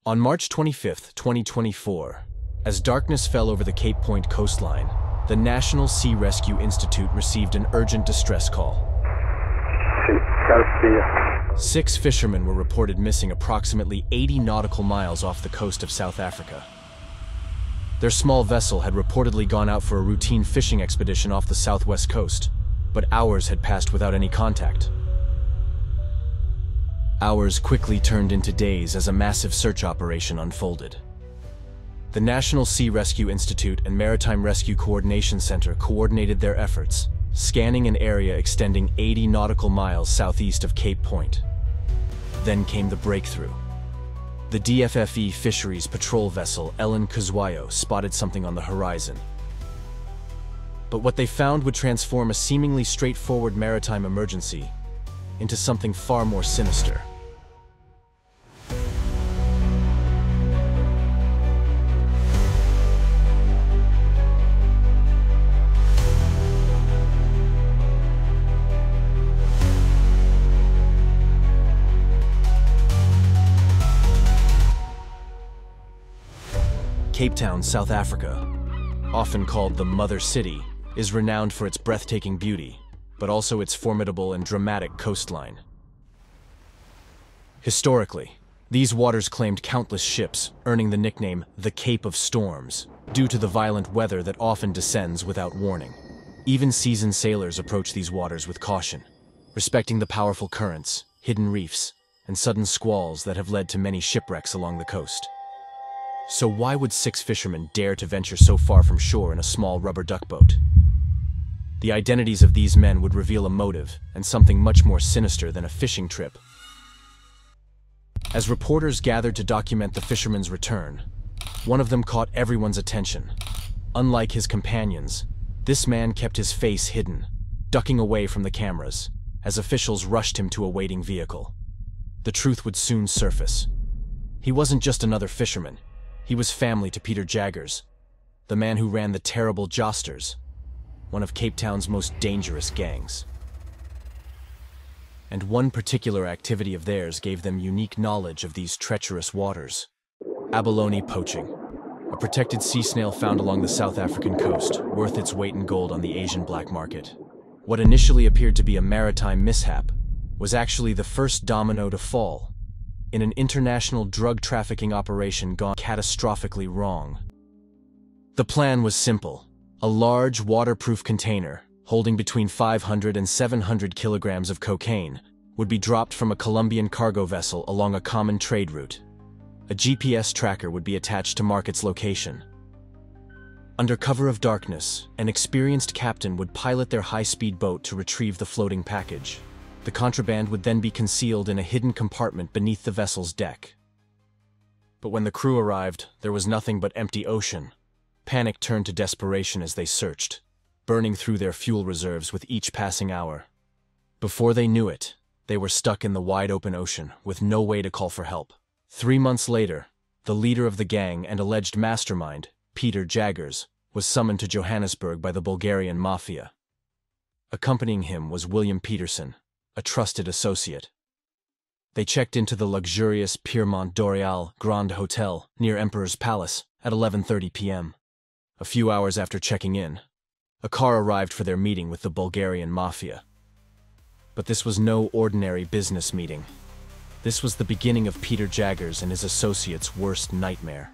On March 25, 2024, as darkness fell over the Cape Point coastline, the National Sea Rescue Institute received an urgent distress call. 6 fishermen were reported missing approximately 80 nautical miles off the coast of South Africa. Their small vessel had reportedly gone out for a routine fishing expedition off the southwest coast, but hours had passed without any contact. Hours quickly turned into days as a massive search operation unfolded. The National Sea Rescue Institute and Maritime Rescue Coordination Center coordinated their efforts, scanning an area extending 80 nautical miles southeast of Cape Point. Then came the breakthrough. The DFFE Fisheries Patrol vessel Ellen Kuzwayo spotted something on the horizon. But what they found would transform a seemingly straightforward maritime emergency into something far more sinister. Cape Town, South Africa, often called the Mother City, is renowned for its breathtaking beauty, but also its formidable and dramatic coastline. Historically, these waters claimed countless ships, earning the nickname the Cape of Storms, due to the violent weather that often descends without warning. Even seasoned sailors approach these waters with caution, respecting the powerful currents, hidden reefs, and sudden squalls that have led to many shipwrecks along the coast. So why would 6 fishermen dare to venture so far from shore in a small rubber duck boat? The identities of these men would reveal a motive and something much more sinister than a fishing trip. As reporters gathered to document the fishermen's return, one of them caught everyone's attention. Unlike his companions, this man kept his face hidden, ducking away from the cameras, as officials rushed him to a waiting vehicle. The truth would soon surface. He wasn't just another fisherman. He was family to Peter Jaggers, the man who ran the terrible Josters, one of Cape Town's most dangerous gangs. And one particular activity of theirs gave them unique knowledge of these treacherous waters: abalone poaching, a protected sea snail found along the South African coast, worth its weight in gold on the Asian black market. What initially appeared to be a maritime mishap was actually the first domino to fall in an international drug trafficking operation gone catastrophically wrong. The plan was simple: a large, waterproof container, holding between 500 and 700 kilograms of cocaine, would be dropped from a Colombian cargo vessel along a common trade route. A GPS tracker would be attached to mark its location. Under cover of darkness, an experienced captain would pilot their high-speed boat to retrieve the floating package. The contraband would then be concealed in a hidden compartment beneath the vessel's deck. But when the crew arrived, there was nothing but empty ocean. Panic turned to desperation as they searched, burning through their fuel reserves with each passing hour. Before they knew it, they were stuck in the wide-open ocean with no way to call for help. 3 months later, the leader of the gang and alleged mastermind, Peter Jaggers, was summoned to Johannesburg by the Bulgarian mafia. Accompanying him was William Peterson, a trusted associate. They checked into the luxurious Piermont Doreal Grand Hotel near Emperor's Palace at 11:30 p.m. A few hours after checking in, a car arrived for their meeting with the Bulgarian mafia. But this was no ordinary business meeting. This was the beginning of Peter Jaggers and his associates' worst nightmare.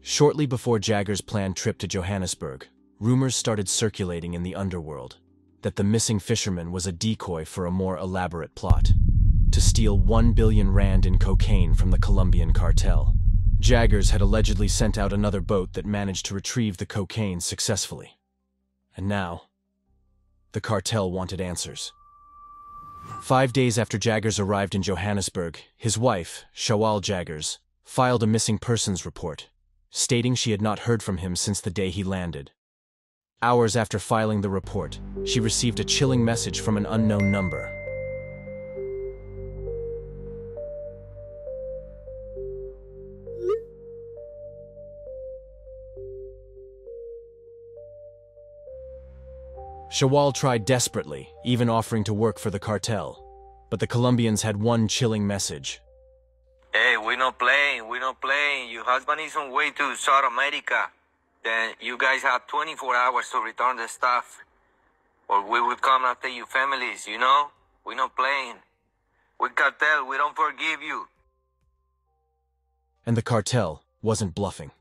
Shortly before Jaggers' planned trip to Johannesburg, rumors started circulating in the underworld that the missing fisherman was a decoy for a more elaborate plot: to steal 1 billion rand in cocaine from the Colombian cartel. Jaggers had allegedly sent out another boat that managed to retrieve the cocaine successfully. And now, the cartel wanted answers. 5 days after Jaggers arrived in Johannesburg, his wife, Shawal Jaggers, filed a missing persons report, stating she had not heard from him since the day he landed. Hours after filing the report, she received a chilling message from an unknown number. Shawal tried desperately, even offering to work for the cartel. But the Colombians had one chilling message. Hey, we're not playing. We're not playing. Your husband is on way to South America. Then you guys have 24 hours to return the stuff. Or we will come after your families, you know? We're not playing. We cartel, we don't forgive you. And the cartel wasn't bluffing.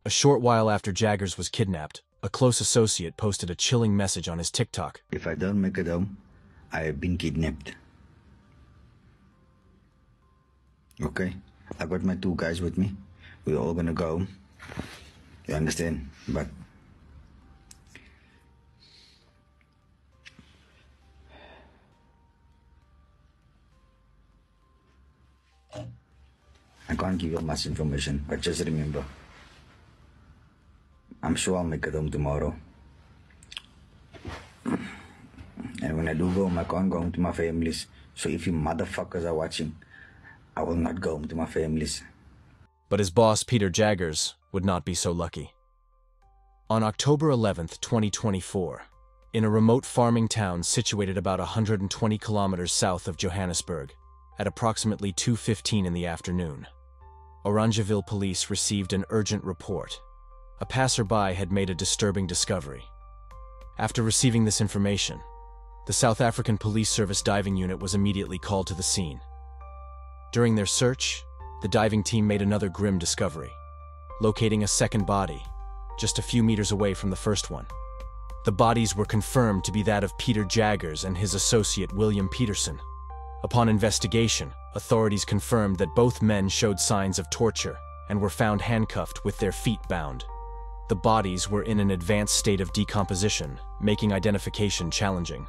A short while after Jaggers was kidnapped, a close associate posted a chilling message on his TikTok. If I don't make it home, I have been kidnapped. Okay, I got my 2 guys with me. We're all gonna go home. You understand? But I can't give you much information, but just remember, I'm sure I'll make it home tomorrow. And when I do go home, I can't go home to my families. So if you motherfuckers are watching, I will not go home to my families. But his boss, Peter Jaggers, would not be so lucky. On October 11th, 2024, in a remote farming town situated about 120 kilometers south of Johannesburg, at approximately 2:15 in the afternoon, Orangeville police received an urgent report. A passerby had made a disturbing discovery. After receiving this information, the South African Police Service diving unit was immediately called to the scene. During their search, the diving team made another grim discovery, locating a second body, just a few meters away from the first one. The bodies were confirmed to be that of Peter Jaggers and his associate William Peterson. Upon investigation, authorities confirmed that both men showed signs of torture and were found handcuffed with their feet bound. The bodies were in an advanced state of decomposition, making identification challenging.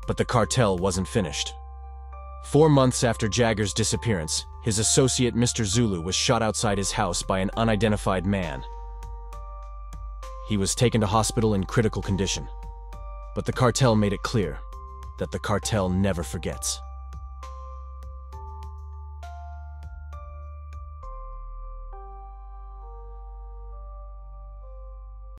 But the cartel wasn't finished. 4 months after Jaggers' disappearance, his associate Mr. Zulu was shot outside his house by an unidentified man. He was taken to hospital in critical condition. But the cartel made it clear that the cartel never forgets.